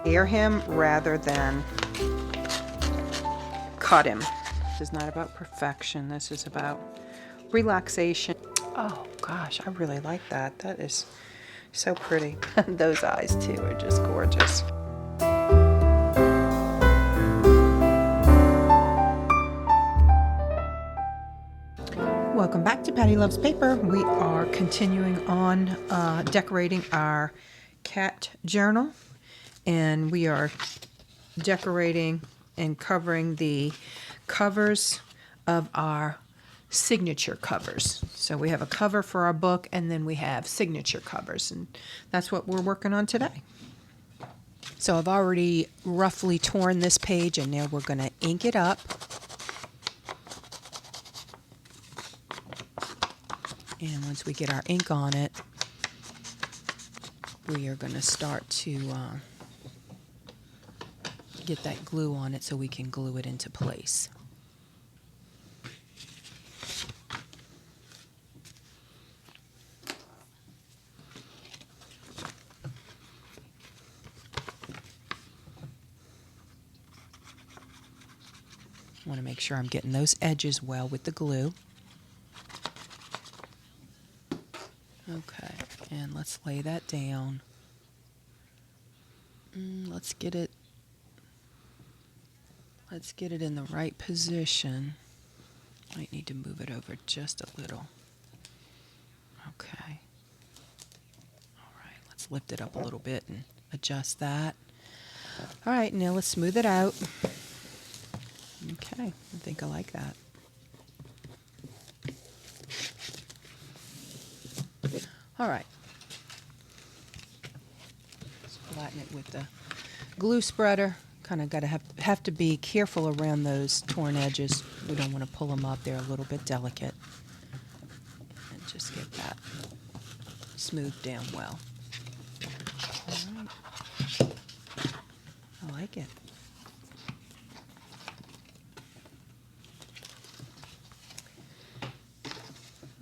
air him rather than cut him. This is not about perfection. This is about relaxation. Oh gosh, I really like that. That is so pretty. Those eyes too are just gorgeous. Welcome back to Patty Loves Paper. We are continuing on decorating our cat journal, and we are decorating and covering the covers of our signature covers. So we have a cover for our book, and then we have signature covers, and that's what we're working on today. So I've already roughly torn this page, and now we're going to ink it up. And once we get our ink on it, we are going to start to get that glue on it so we can glue it into place. I want to make sure I'm getting those edges well with the glue. Okay, and let's lay that down. Let's get it in the right position. Might need to move it over just a little. Okay. All right, let's lift it up a little bit and adjust that. All right, now let's smooth it out. Okay, I think I like that. All right. Let's flatten it with the glue spreader. Kind of got to have to be careful around those torn edges. We don't want to pull them up. They're a little bit delicate. And just get that smoothed down well. All right. I like it.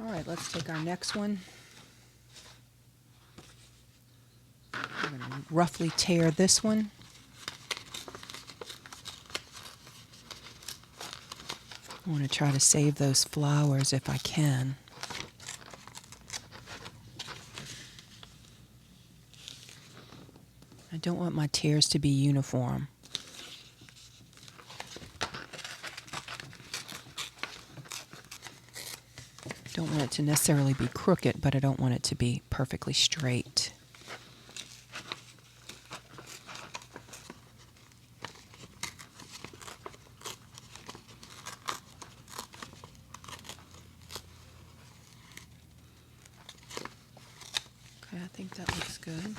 All right, let's take our next one. We're going to roughly tear this one. I want to try to save those flowers if I can. I don't want my tears to be uniform. Don't want it to necessarily be crooked, but I don't want it to be perfectly straight. Okay, I think that looks good.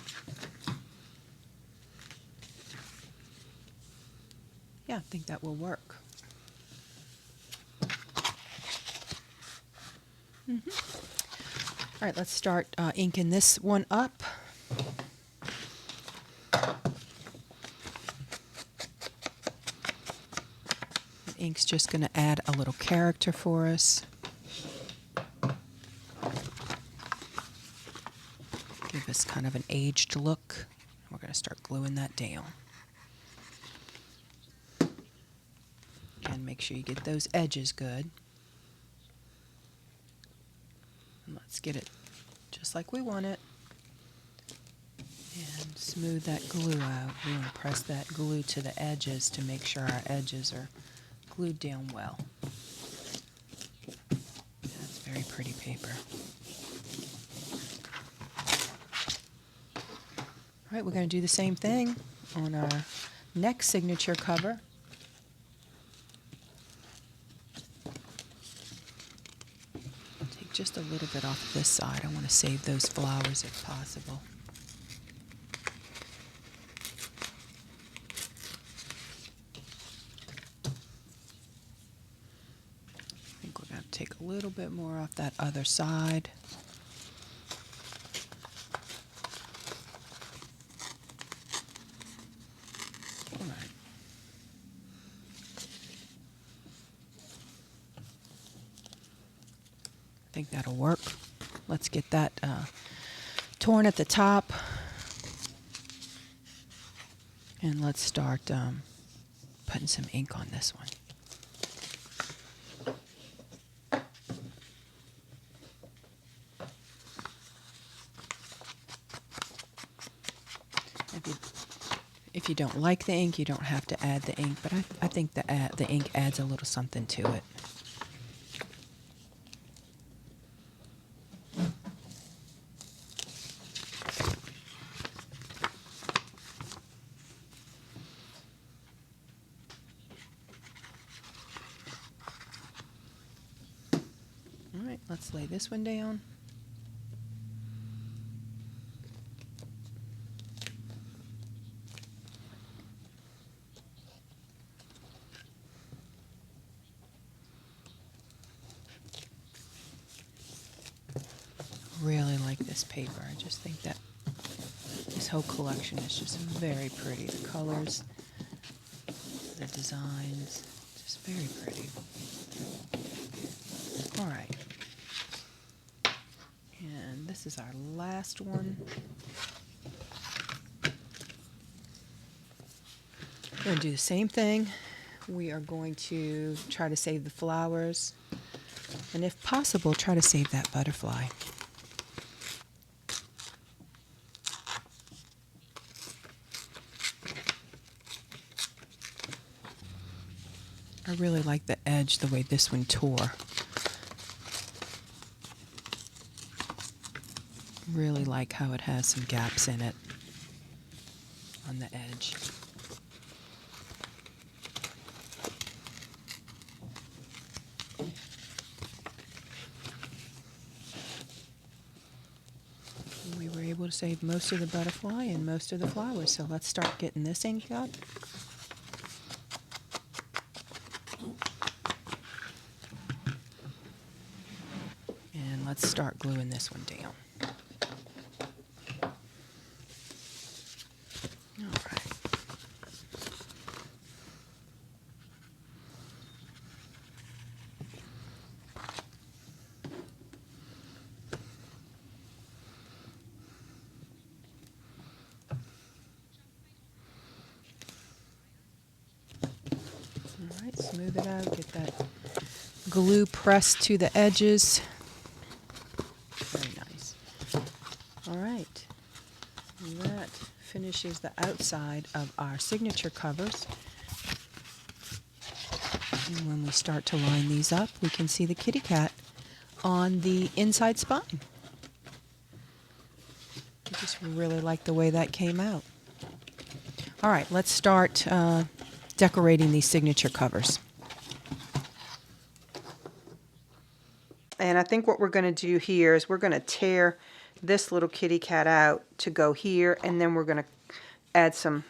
Yeah, I think that will work. All right, let's start inking this one up. The ink's just going to add a little character for us. Give us kind of an aged look. We're going to start gluing that down. Again, make sure you get those edges good. And let's get it just like we want it. And smooth that glue out. We want to press that glue to the edges to make sure our edges are glued down well. That's very pretty paper. All right, we're going to do the same thing on our next signature cover. Take just a little bit off this side. I want to save those flowers if possible. I think we're going to take a little bit more off that other side. All right. I think that'll work. Let's get that torn at the top. And let's start putting some ink on this one. If you don't like the ink, you don't have to add the ink, but I think the ink adds a little something to it. All right, let's lay this one down. Really like this paper. I just think that this whole collection is just very pretty. The colors, the designs, just very pretty. All right. And this is our last one. We're going to do the same thing. We are going to try to save the flowers. And if possible, try to save that butterfly. I really like the edge, the way this one tore. Really like how it has some gaps in it on the edge. We were able to save most of the butterfly and most of the flowers, so let's start getting this ink up. And let's start gluing this one down. All right. All right, smooth it out, get that glue pressed to the edges. Very nice. All right, and that finishes the outside of our signature covers. And when we start to line these up, we can see the kitty cat on the inside spine. I just really like the way that came out. All right, let's start decorating these signature covers. And I think what we're going to do here is we're going to tear this little kitty cat out to go here, and then we're going to add some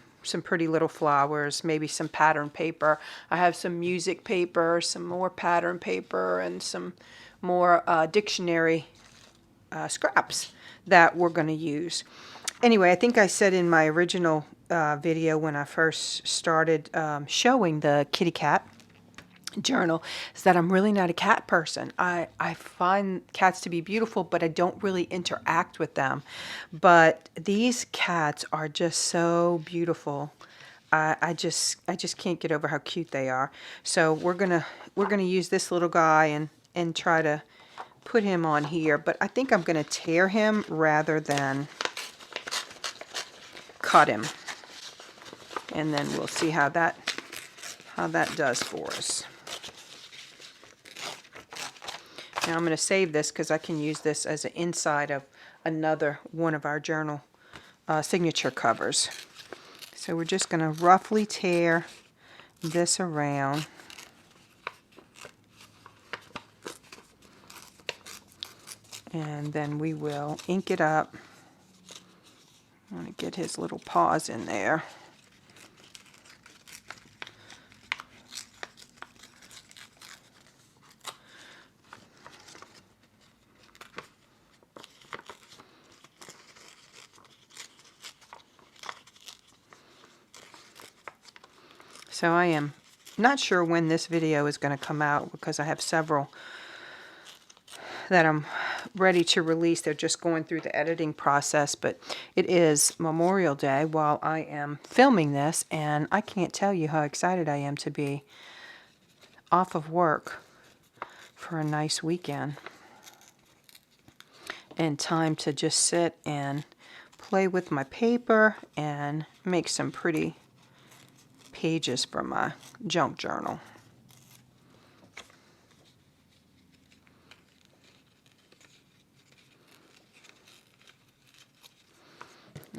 pretty little flowers, maybe some pattern paper. I have some music paper, some more pattern paper, and some more dictionary scraps that we're going to use. Anyway, I think I said in my original video when I first started showing the kitty cat journal is that I'm really not a cat person. I find cats to be beautiful, but I don't really interact with them. But these cats are just so beautiful. I just can't get over how cute they are. So we're gonna use this little guy and try to put him on here. But I think I'm gonna tear him rather than cut him, and then we'll see how that does for us. Now I'm going to save this because I can use this as an inside of another one of our journal signature covers. So we're just going to roughly tear this around. And then we will ink it up. I want to get his little paws in there. So I am not sure when this video is going to come out because I have several that I'm ready to release. They're just going through the editing process, but it is Memorial Day while I am filming this, and I can't tell you how excited I am to be off of work for a nice weekend and time to just sit and play with my paper and make some pretty pages for my junk journal.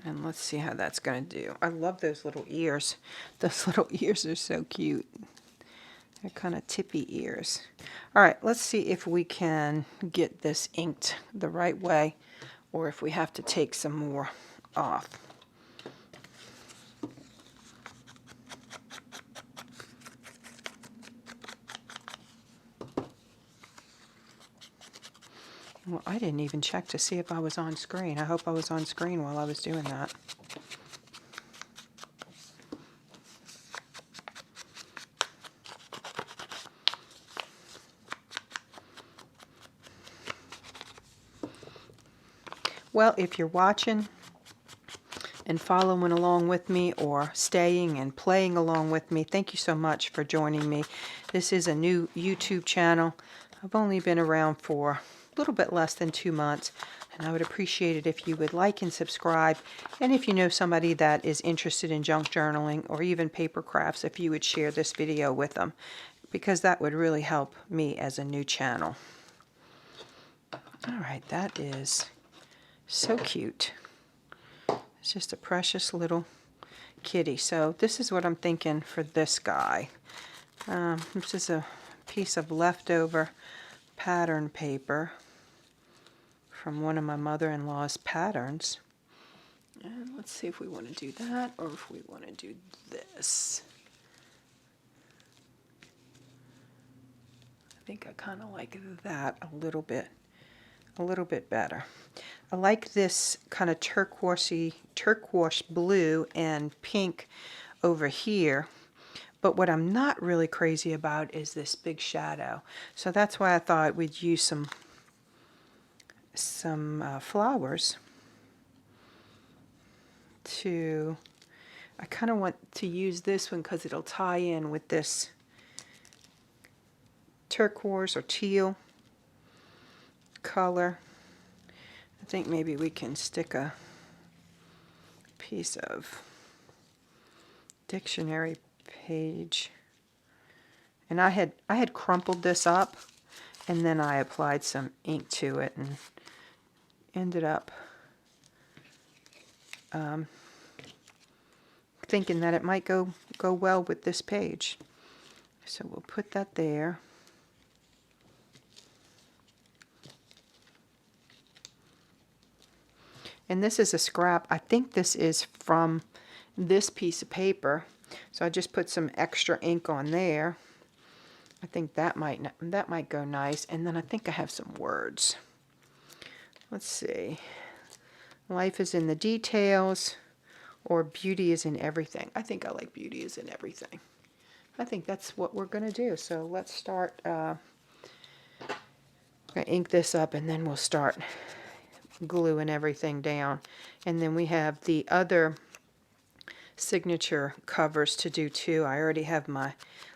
And let's see how that's going to do. I love those little ears. Those little ears are so cute. They're kind of tippy ears. All right, let's see if we can get this inked the right way or if we have to take some more off. Well, I didn't even check to see if I was on screen. I hope I was on screen while I was doing that. Well, if you're watching and following along with me or staying and playing along with me, thank you so much for joining me. This is a new YouTube channel. I've only been around for a little bit less than 2 months, and I would appreciate it if you would like and subscribe. And if you know somebody that is interested in junk journaling or even paper crafts, if you would share this video with them, because that would really help me as a new channel. All right, that is so cute. It's just a precious little kitty. So this is what I'm thinking for this guy. This is a piece of leftover pattern paper from one of my mother-in-law's patterns. And let's see if we want to do that or if we want to do this. I think I kind of like that a little bit better. I like this kind of turquoise blue and pink over here, but what I'm not really crazy about is this big shadow. So that's why I thought we'd use some flowers to, I kind of want to use this one because it'll tie in with this turquoise or teal color. I think maybe we can stick a piece of dictionary page. And I had crumpled this up and then I applied some ink to it and ended up thinking that it might go well with this page. So we'll put that there. And this is a scrap. I think this is from this piece of paper. So I just put some extra ink on there. I think that might go nice. And then I think I have some words. Let's see. Life is in the details, or beauty is in everything. I think I like beauty is in everything. I think that's what we're going to do. So let's start. I'm going to ink this up and then we'll start gluing everything down. And then we have the other signature covers to do too. I already have my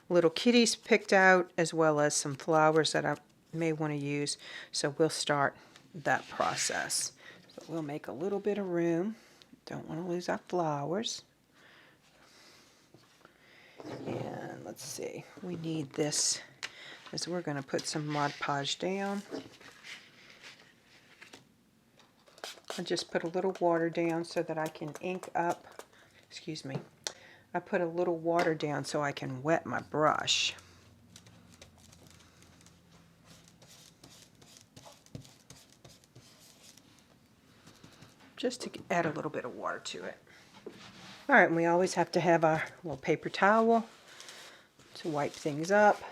little kitties picked out, as well as some flowers that I may want to use. So we'll start that process. So we'll make a little bit of room. Don't want to lose our flowers. And let's see, we need this, as we're going to put some Mod Podge down. I just put a little water down so that I can ink up, excuse me, I put a little water down so I can wet my brush. Just to add a little bit of water to it. All right, and we always have to have our little paper towel to wipe things up.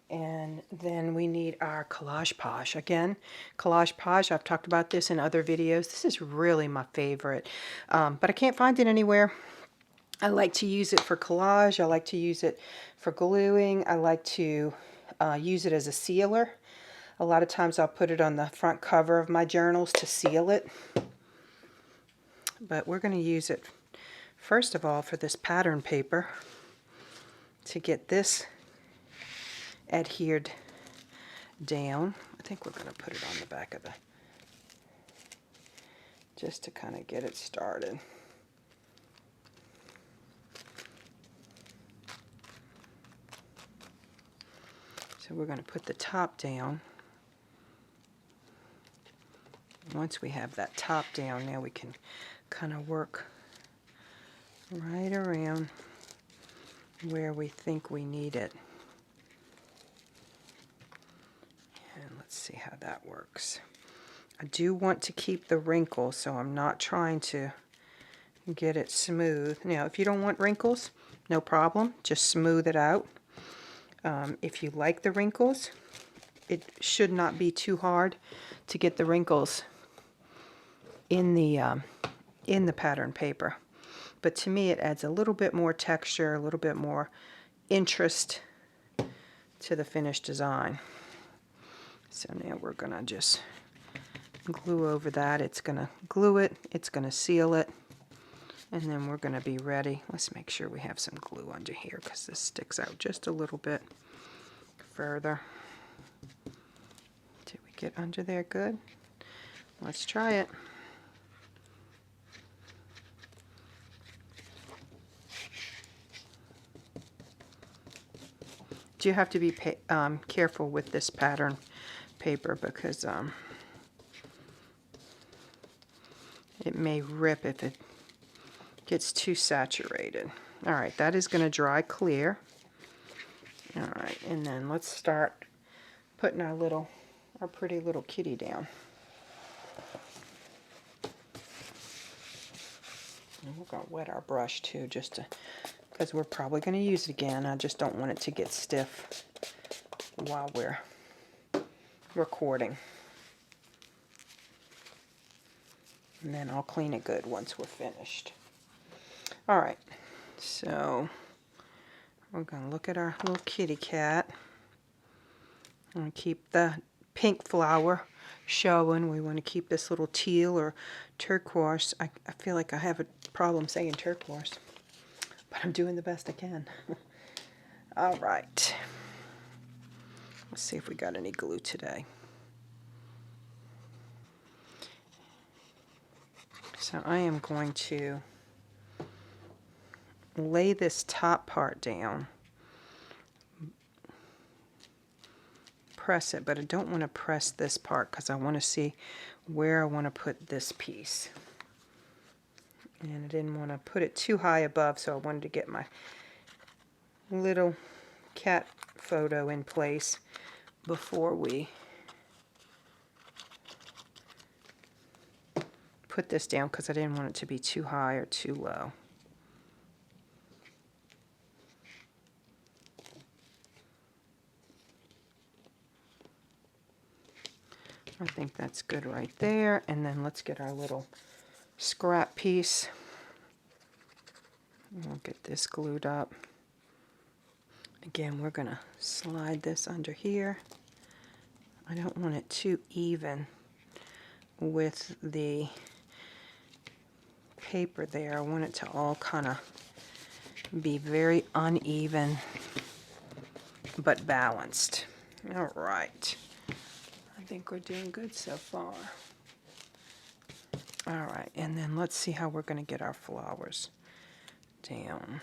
And then we need our Collage Posh. Again, Collage Posh, I've talked about this in other videos. This is really my favorite, but I can't find it anywhere. I like to use it for collage. I like to use it for gluing. I like to use it as a sealer. A lot of times I'll put it on the front cover of my journals to seal it. But we're going to use it first of all for this pattern paper to get this adhered down. I think we're going to put it on the back of the, just to kind of get it started. So we're going to put the top down. Once we have that top down, now we can kind of work right around where we think we need it. And let's see how that works. I do want to keep the wrinkles, so I'm not trying to get it smooth. Now, if you don't want wrinkles, no problem. Just smooth it out. If you like the wrinkles, it should not be too hard to get the wrinkles in the pattern paper. But to me, it adds a little bit more texture, a little bit more interest to the finished design. So now we're going to just glue over that. It's going to glue it, it's going to seal it, and then we're going to be ready. Let's make sure we have some glue under here because this sticks out just a little bit further. Did we get under there good? Let's try it. You have to be careful with this pattern paper because it may rip if it gets too saturated. All right, that is going to dry clear. All right, and then let's start putting our pretty little kitty down. And we're going to wet our brush too, just to, because we're probably going to use it again. I just don't want it to get stiff while we're recording. And then I'll clean it good once we're finished. All right, so we're going to look at our little kitty cat. And keep the pink flower showing. We want to keep this little teal or turquoise. I feel like I have a problem saying turquoise, but I'm doing the best I can. All right. Let's see if we got any glue today. So I am going to lay this top part down. Press it, but I don't want to press this part because I want to see where I want to put this piece. And I didn't want to put it too high above, so I wanted to get my little cat photo in place before we put this down because I didn't want it to be too high or too low. I think that's good right there. And then let's get our little scrap piece. We'll get this glued up. Again, we're going to slide this under here. I don't want it too even with the paper there. I want it to all kind of be very uneven but balanced. All right. I think we're doing good so far. All right, and then let's see how we're going to get our flowers down.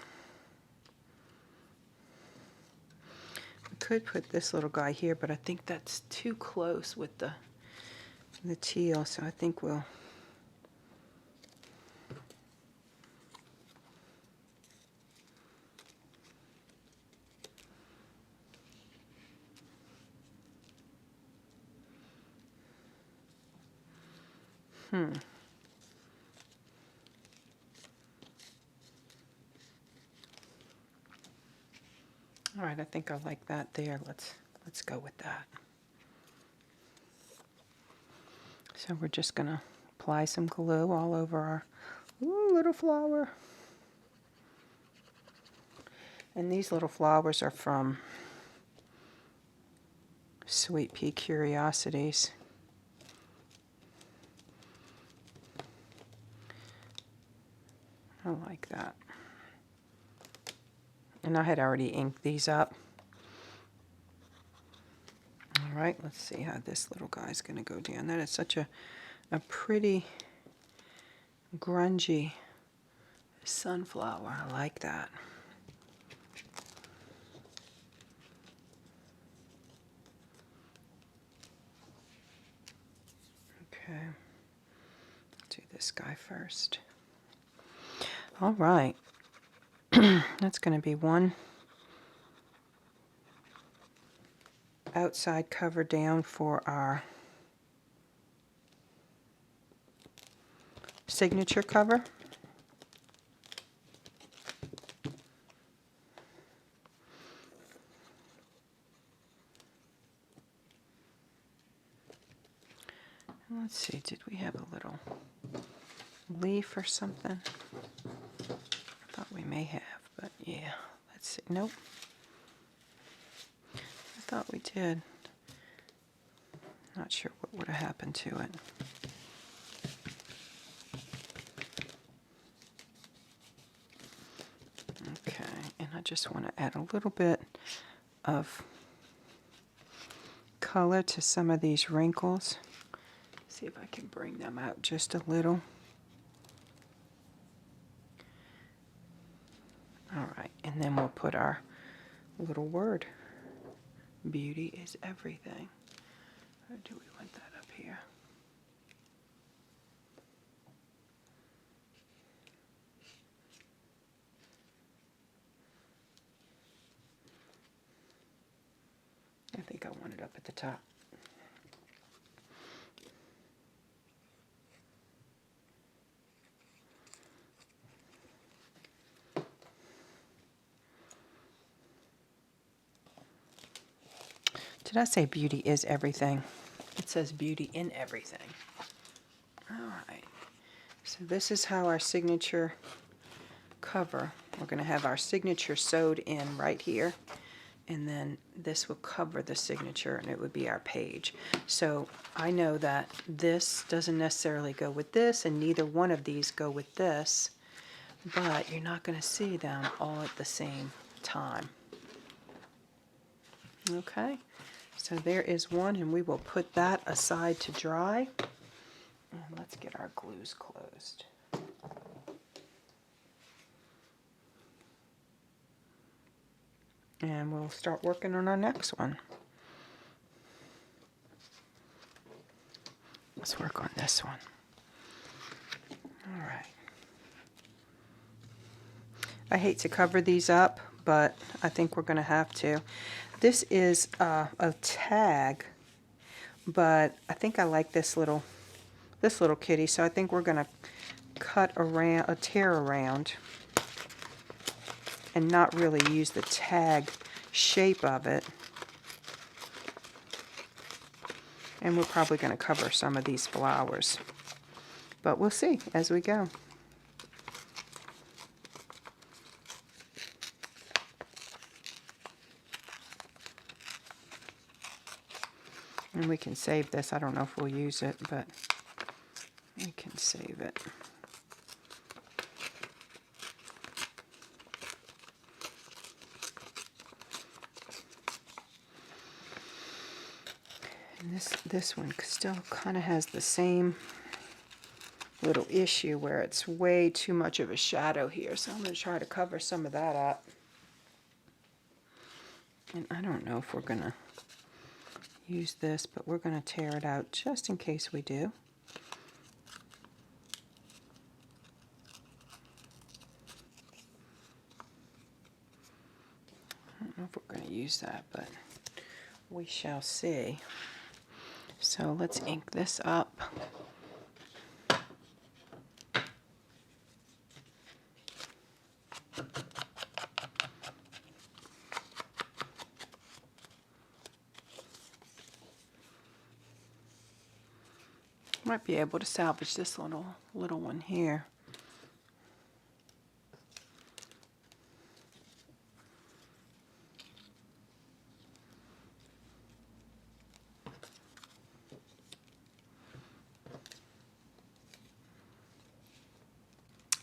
We could put this little guy here, but I think that's too close with the teal, so I think we'll All right, I think I like that there. Let's go with that. So we're just going to apply some glue all over our little flower. And these little flowers are from Sweet Pea Curiosities. I like that. And I had already inked these up. All right, let's see how this little guy's going to go down. That is such a pretty grungy sunflower. I like that. Okay, do this guy first. All right, that's going to be one outside cover down for our signature cover. Let's see, did we have a little leaf or something? I thought we may have, but yeah, let's see. Nope. I thought we did. Not sure what would have happened to it. Okay, and I just want to add a little bit of color to some of these wrinkles. See if I can bring them out just a little. All right, and then we'll put our little word. Beauty is everything. Or do we want that up here? I think I want it up at the top. Did I say beauty is everything? It says beauty in everything. All right. So this is how our signature cover, we're going to have our signature sewed in right here. And then this will cover the signature and it would be our page. So I know that this doesn't necessarily go with this and neither one of these go with this, but you're not going to see them all at the same time. Okay, so there is one and we will put that aside to dry. And let's get our glues closed. And we'll start working on our next one. Let's work on this one. All right. I hate to cover these up, but I think we're going to have to. This is a tag, but I think I like this little kitty, so I think we're going to cut around, tear around, and not really use the tag shape of it. And we're probably going to cover some of these flowers, but we'll see as we go. And we can save this. I don't know if we'll use it, but we can save it. And this one still kind of has the same little issue where it's way too much of a shadow here. So I'm going to try to cover some of that up. And I don't know if we're going to use this, but we're going to tear it out just in case we do. I don't know if we're going to use that, but we shall see. So let's ink this up. Might be able to salvage this little one here.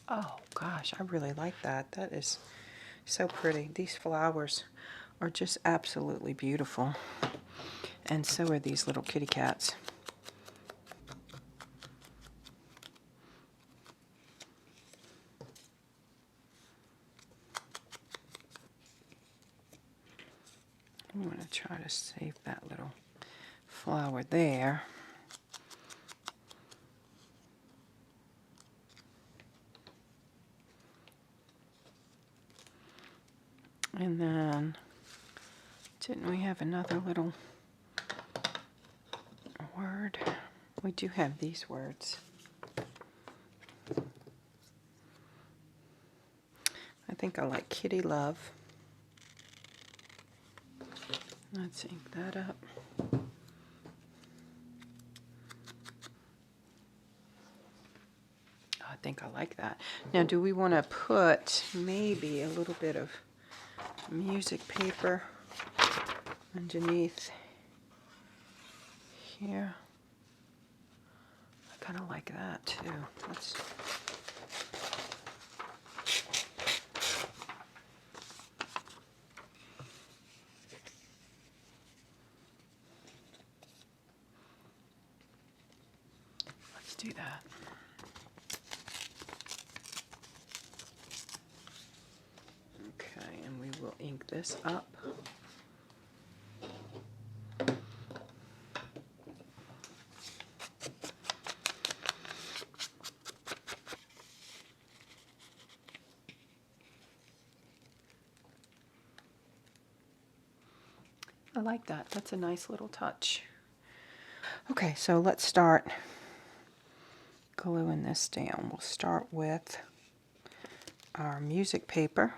Oh gosh, I really like that. That is so pretty. These flowers are just absolutely beautiful. And so are these little kitty cats. I'm going to try to save that little flower there. And then, didn't we have another little word? We do have these words. I think I like kitty love. Let's ink that up. I think I like that. Now, do we want to put maybe a little bit of music paper underneath here? I kind of like that too. Let's do that. Okay, and we will ink this up. I like that. That's a nice little touch. Okay, so let's start gluing this down. We'll start with our music paper.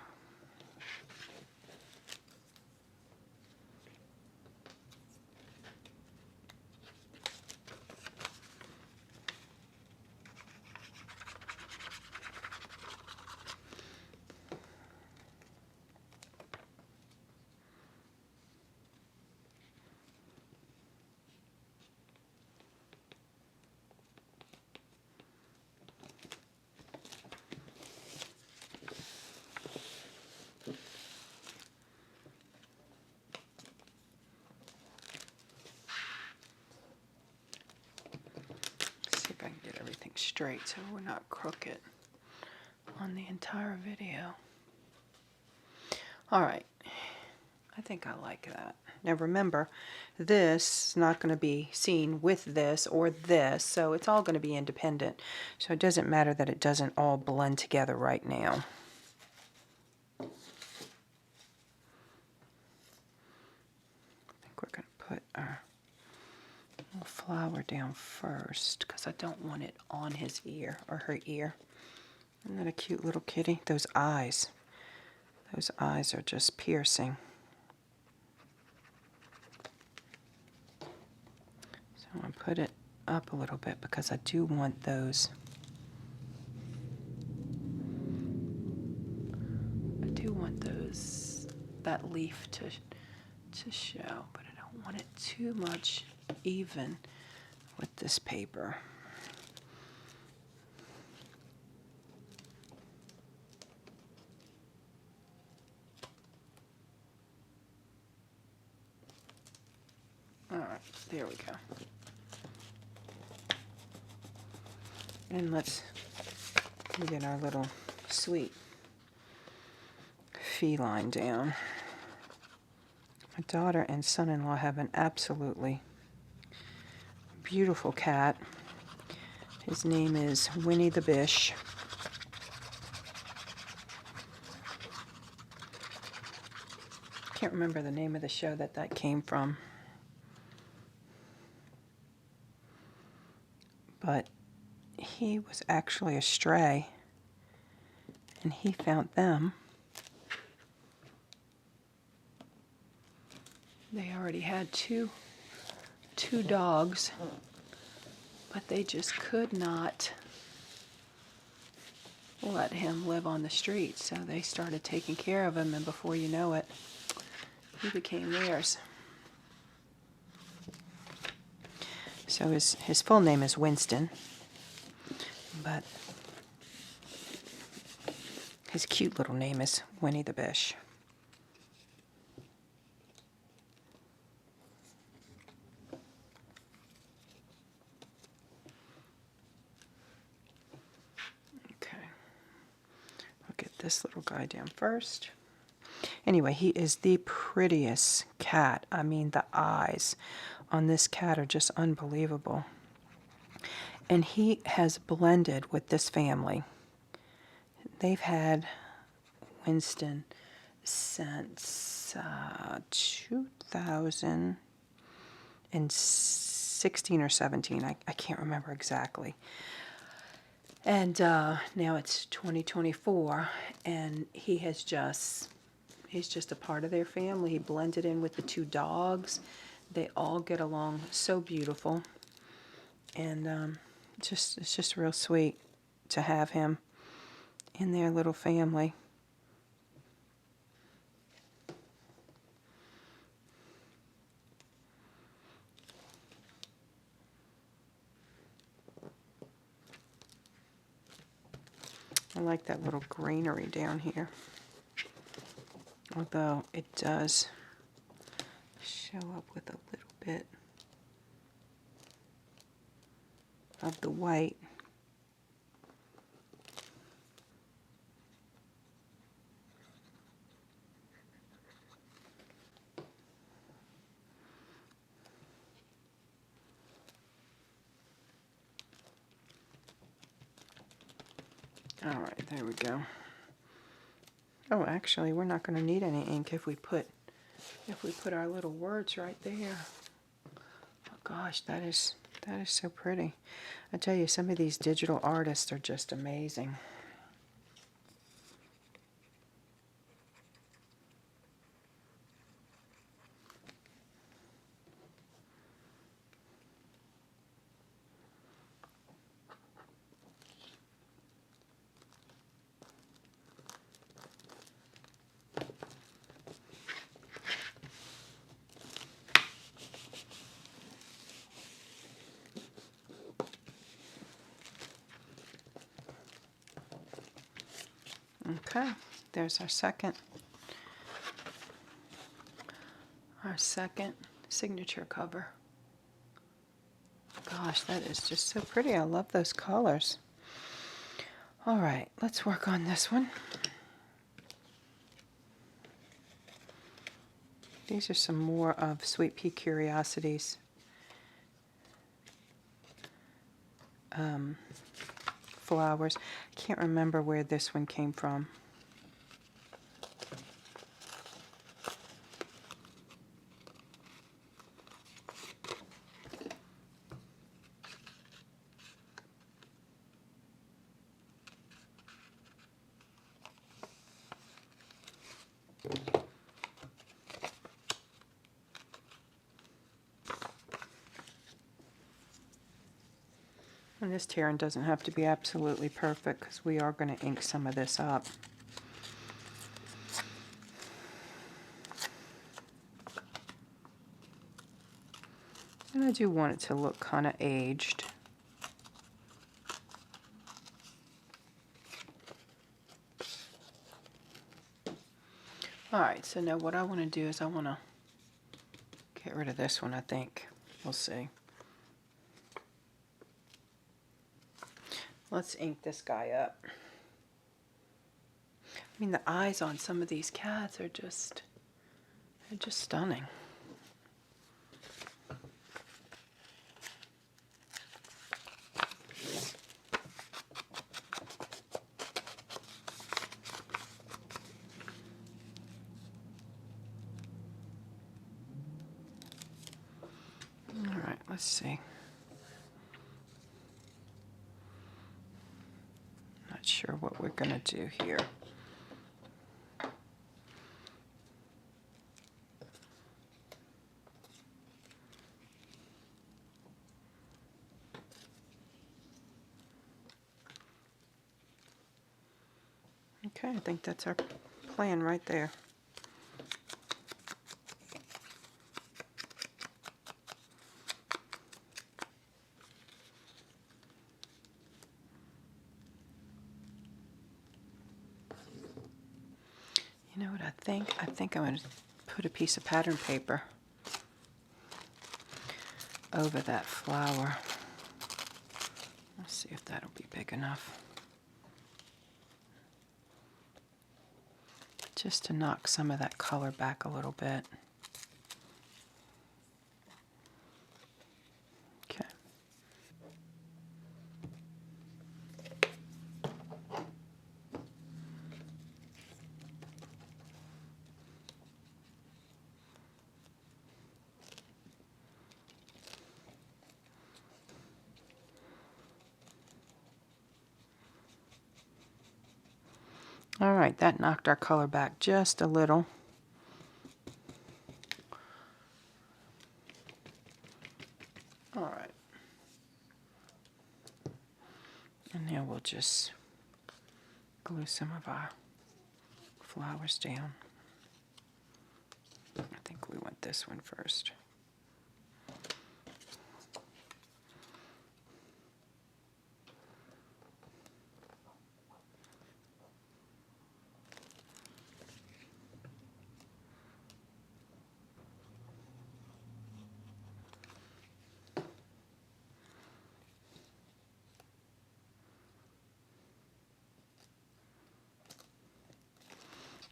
See if I can get everything straight so we're not crooked on the entire video. All right, I think I like that. Now remember, this is not going to be seen with this or this, so it's all going to be independent. So it doesn't matter that it doesn't all blend together right now. I think we're going to put our little flower down first because I don't want it on his ear or her ear. Isn't that a cute little kitty? Those eyes are just piercing. So I'm going to put it up a little bit because I do want those. That leaf to show, but I don't want it too much even with this paper. All right, there we go. And let's get our little sweet feline down. My daughter and son-in-law have an absolutely beautiful cat. His name is Winnie the Bish. Can't remember the name of the show that came from. But he was actually a stray, and he found them. They already had two dogs, but they just could not let him live on the street, so they started taking care of him, and before you know it, he became theirs. So his full name is Winston, but his cute little name is Winnie the Bish. Okay, I'll get this little guy down first. Anyway, he is the prettiest cat. I mean, the eyes on this cat are just unbelievable. And he has blended with this family. They've had Winston since 2016 or 17. I can't remember exactly. And now it's 2024, and he's just a part of their family. He blended in with the two dogs. They all get along so beautiful, and it's just real sweet to have him in their little family. I like that little greenery down here, although it does show up with a little bit of the white. All right, there we go. Oh, actually, we're not going to need any ink if we put our little words right there. Oh gosh, that is so pretty. I tell you, some of these digital artists are just amazing. Okay, there's our second signature cover. Gosh, that is just so pretty. I love those colors. All right, let's work on this one. These are some more of Sweet Pea Curiosities. Flowers. I can't remember where this one came from. And this tearing doesn't have to be absolutely perfect because we are going to ink some of this up. And I do want it to look kind of aged. Alright, so now what I want to do is I want to get rid of this one, I think. We'll see. Let's ink this guy up. I mean, the eyes on some of these cats are just, they're just stunning. All right, let's see. Not sure what we're going to do here. Okay, I think that's our plan right there. You know what I think? I think I'm going to put a piece of pattern paper over that flower. Let's see if that'll be big enough. Just to knock some of that color back a little bit. Okay. All right, that knocked our color back just a little. All right. And now we'll just glue some of our flowers down. I think we want this one first.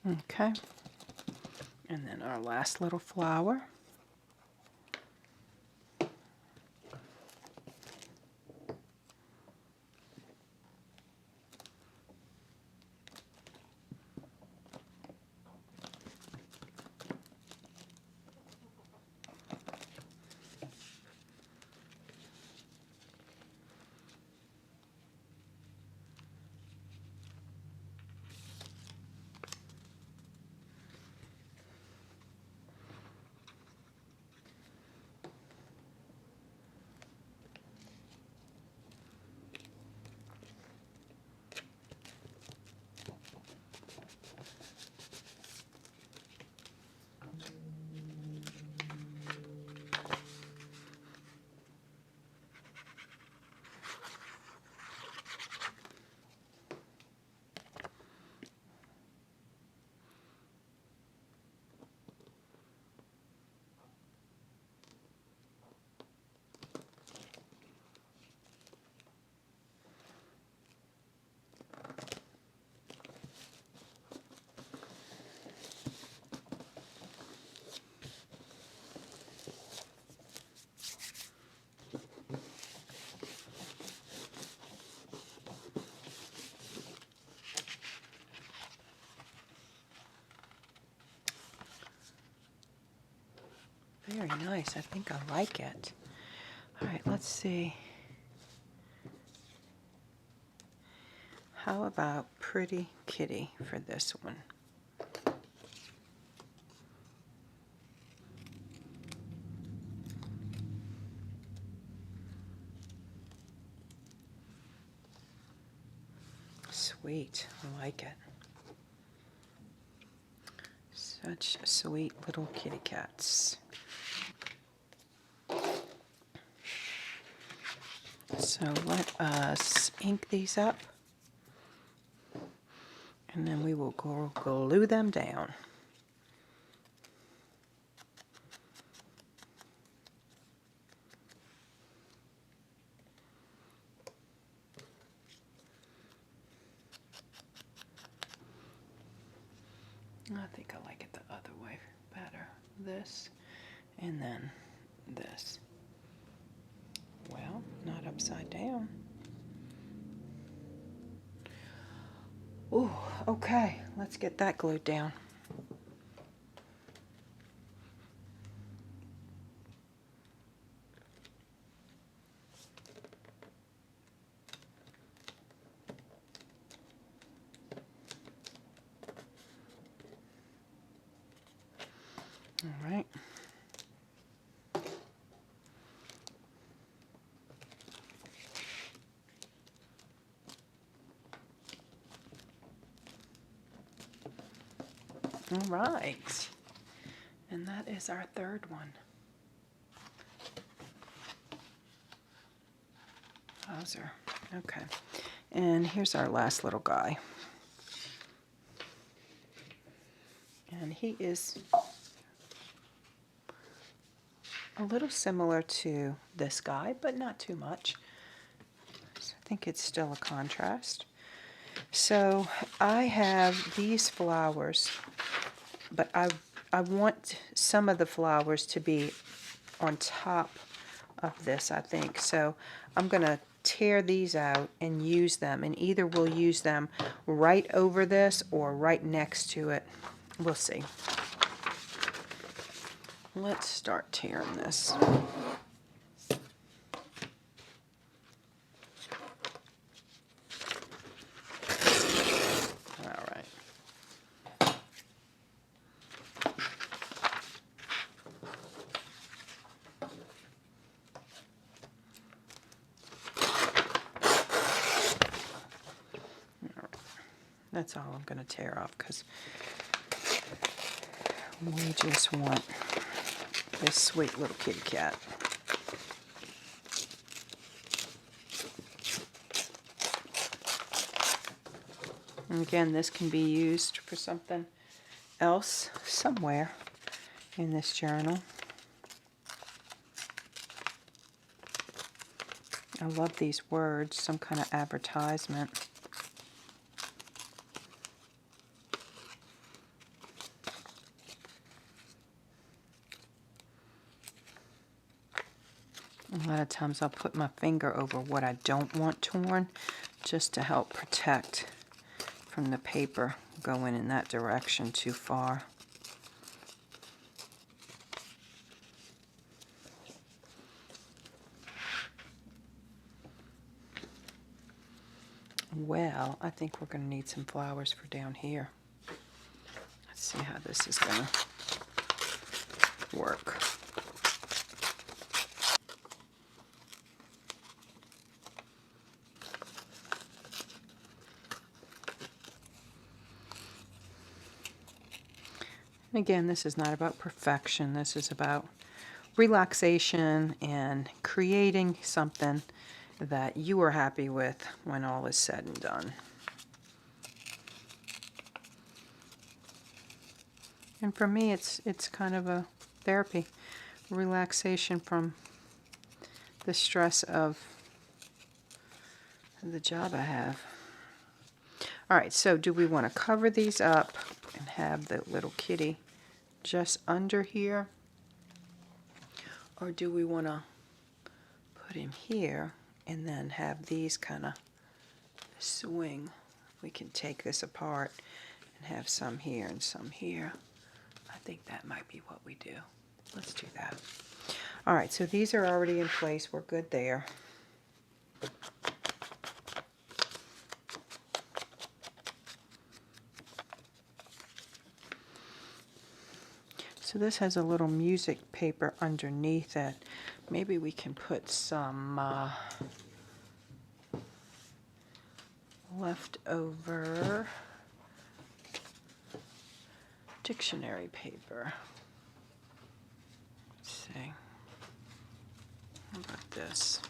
Okay, and then our last little flower. Very nice. I think I like it. All right, let's see. How about Pretty Kitty for this one? Sweet. I like it. Such sweet little kitty cats. So let us ink these up, and then we will glue them down. I think I like it the other way better. This, and then this. Well, not upside down. Ooh, okay, let's get that glued down. All right. All right. And that is our third one. Howser. Okay. And here's our last little guy. And he is a little similar to this guy, but not too much. So I think it's still a contrast. So I have these flowers, but I want some of the flowers to be on top of this, I think. So I'm going to tear these out and use them, and either we'll use them right over this or right next to it. We'll see. Let's start tearing this. All right. That's all I'm going to tear off because we just want this sweet little kitty cat. And again, this can be used for something else somewhere in this journal. I love these words, some kind of advertisement. A lot of times I'll put my finger over what I don't want torn just to help protect from the paper going in that direction too far. Well, I think we're going to need some flowers for down here. Let's see how this is going to work. Again, this is not about perfection. This is about relaxation and creating something that you are happy with when all is said and done. And for me, it's kind of a therapy, relaxation from the stress of the job I have. All right, so do we want to cover these up and have the little kitty just under here? Or do we want to put him here and then have these kind of swing? We can take this apart and have some here and some here. I think that might be what we do. Let's do that. All right, so these are already in place. We're good there. So this has a little music paper underneath it. Maybe we can put some leftover dictionary paper. Let's see. How about this?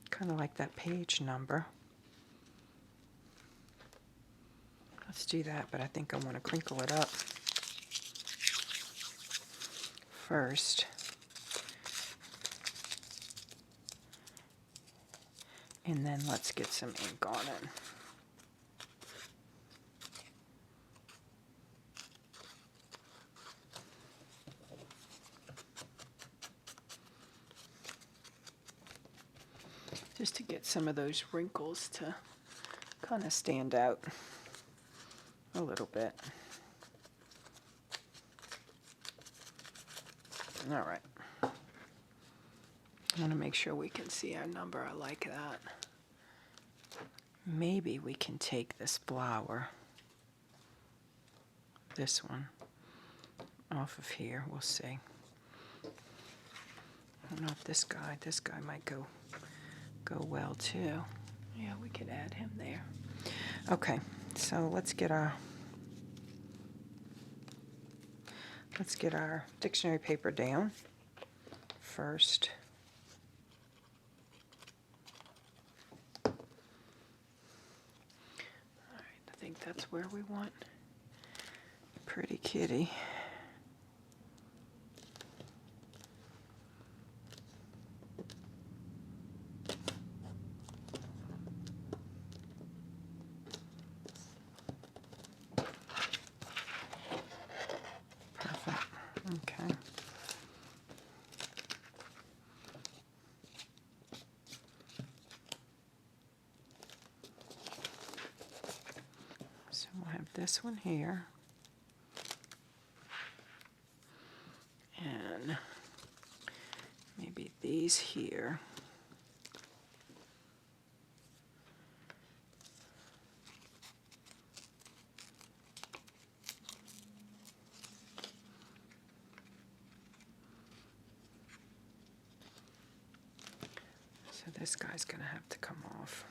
Kind of like that page number. Let's do that, but I think I want to crinkle it up first. And then let's get some ink on it. Just to get some of those wrinkles to kind of stand out a little bit. All right. I want to make sure we can see our number. I like that. Maybe we can take this flower, this one, off of here. We'll see. I don't know if this guy might go well too. Yeah, we could add him there. Okay, so let's get our dictionary paper down first. All right, I think that's where we want pretty kitty. Perfect. Okay. So we'll have this one here. And maybe these here. So this guy's going to have to come off.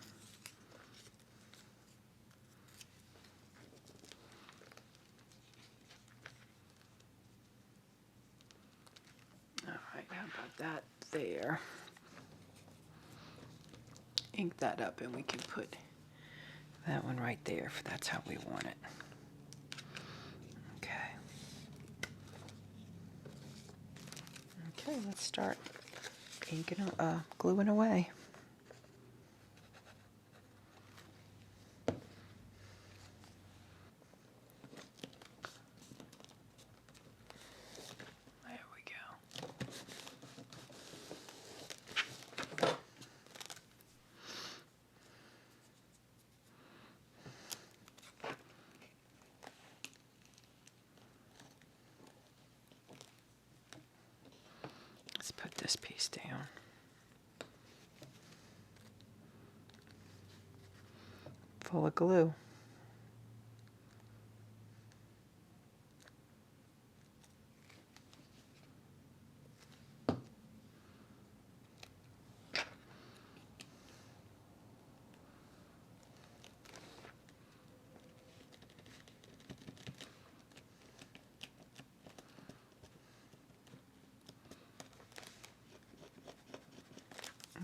All right, how about that there? Ink that up and we can put that one right there if that's how we want it. Okay. Okay, let's start inking, gluing away. There we go. Let's put this piece down. Full of glue.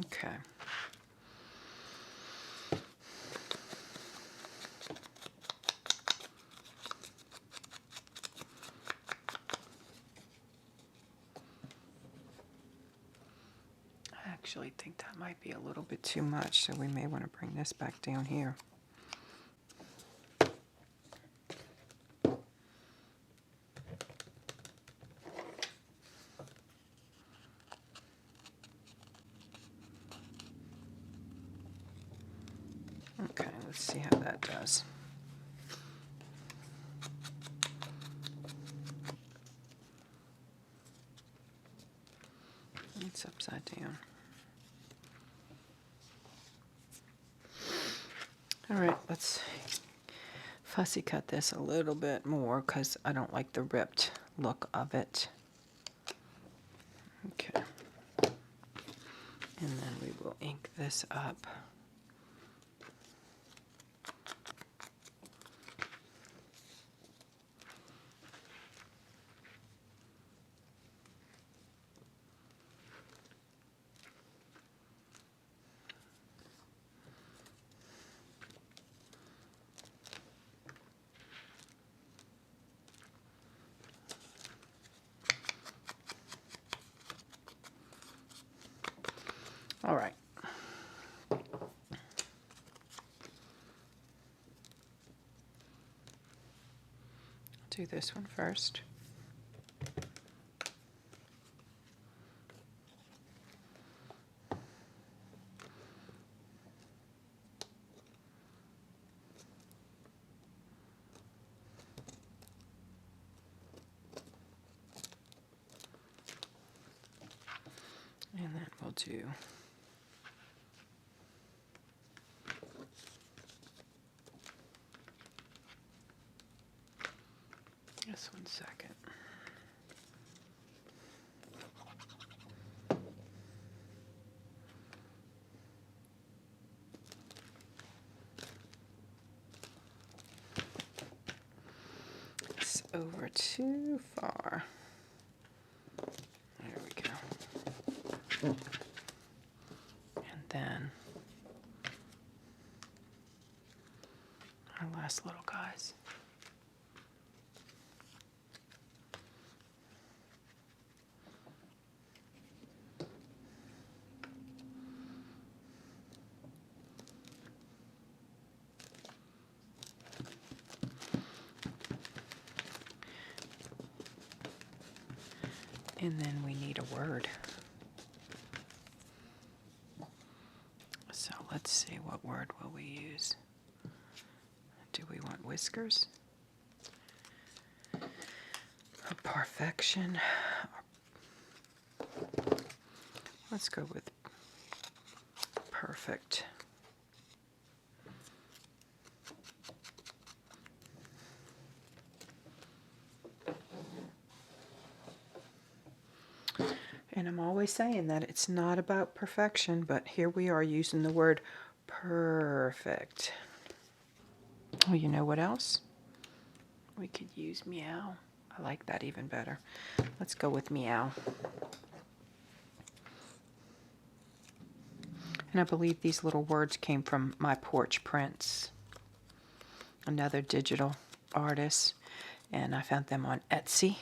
Okay. I actually think that might be a little bit too much, so we may want to bring this back down here. Okay, let's see how that does. It's upside down. All right, let's fussy cut this a little bit more because I don't like the ripped look of it. Okay. And then we will ink this up. All right. Do this one first. And then we'll do this one second. It's over too far. There we go. us little guys. And then we need a word. So let's see, what word will we use? Do we want whiskers? Or perfection? Let's go with perfect. And I'm always saying that it's not about perfection, but here we are using the word perfect. Oh, you know what else? We could use meow. I like that even better. Let's go with meow. And I believe these little words came from My Porch Prints, another digital artist, and I found them on Etsy.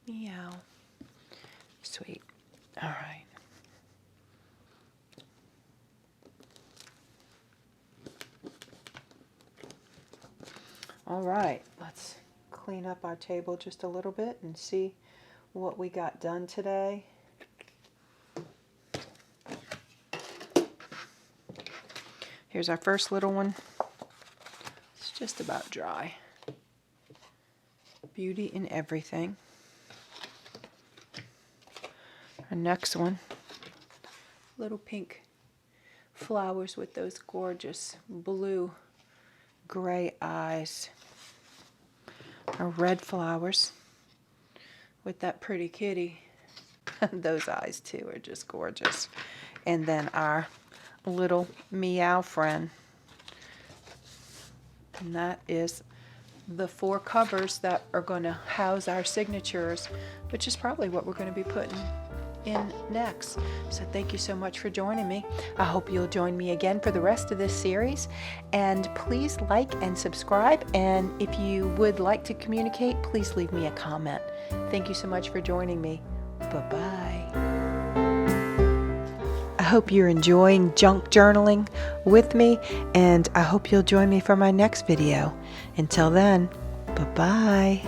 Meow. Sweet. All right. All right, let's clean up our table just a little bit and see what we got done today. Here's our first little one. It's just about dry. Beauty in everything. Our next one, little pink flowers with those gorgeous blue gray eyes. Our red flowers with that pretty kitty. Those eyes too are just gorgeous. And then our little meow friend. And that is the 4 covers that are going to house our signatures, which is probably what we're going to be putting in next. So thank you so much for joining me. I hope you'll join me again for the rest of this series, and please like and subscribe, and if you would like to communicate, please leave me a comment. Thank you so much for joining me. Bye-bye. I hope you're enjoying junk journaling with me, and I hope you'll join me for my next video. Until then, bye-bye.